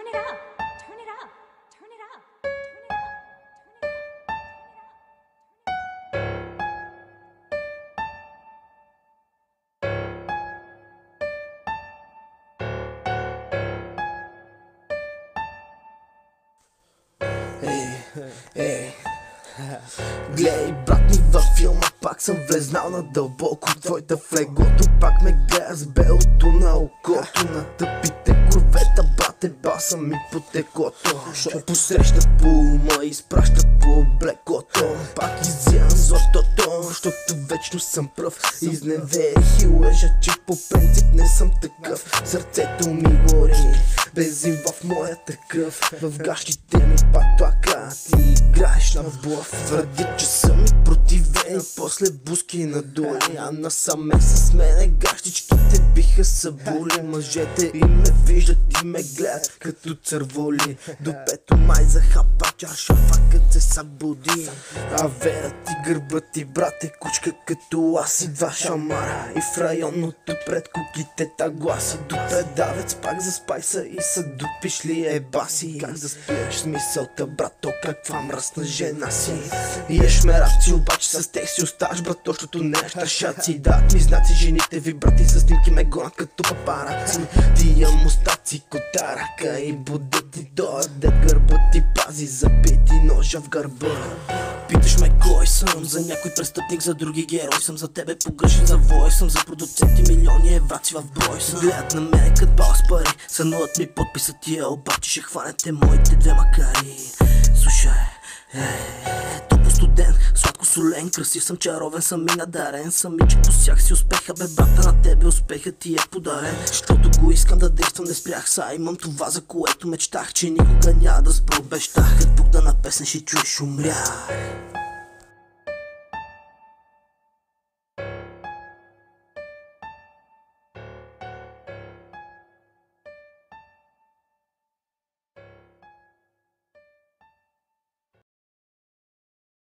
it up, turn it up, turn it up, turn it up, turn it up. Ей, гледай, брат ми, във филма пак съм влезнал надълбоко. Твоята в леглото пак ме гледа с белото на окото. На тъпите курвета, брате, баса ми по теклото. Що посрещат по ума, изпращат по облеклото. Пак изям златото, защото вечно съм пръв. Изневерих и лъжа, че по принцип не съм такъв. Сърцето ми гори, бензин в моята кръв. В гащите ми пак тлака, ти играеш на блъф. Твърди, че съм ми противен, после буски надоли. А насаме с мене гащичките биха събули. Мъжете и ме виждат и ме гледат като църволи. До пето май захапа чаршафа, като се събуди. А верът и гърбът ти, брате, кучка като аз и два шамара. И в районното пред куките гласи. До предавец пак за спайса и са дупиш ли ебаси. Как заспираш с мисълта, брато, каква мръсна жена си. Еш меравци, обаче с тех си оставаш, брат, защото не щашаци. Дадат ми знаци, жените ви, брати, с снимки ме гонят като папараци. Тия мустаци, котарака и будят ти дойдат, дед гърба ти пази, забити ножа в гърба. Питаш ме кой съм, за някой престъпник, за други герой съм. За тебе погрешен завой съм, за продуценти милиони евраци в брой съм. Гледат на мене като бал с пари, сънуват ми подписа тия, обаче ще хванете моите две макари. Слушай, топло студен, сладко солен, красив съм, чаровен съм и надарен. Самиче посях си успеха, бе брата, на тебе успехът ти е подарен. Щото го искам да действам, не спрях са, имам това, за което мечтах, че никога няма да спробещах. Като Бог да на песен ще чуеш, умрях.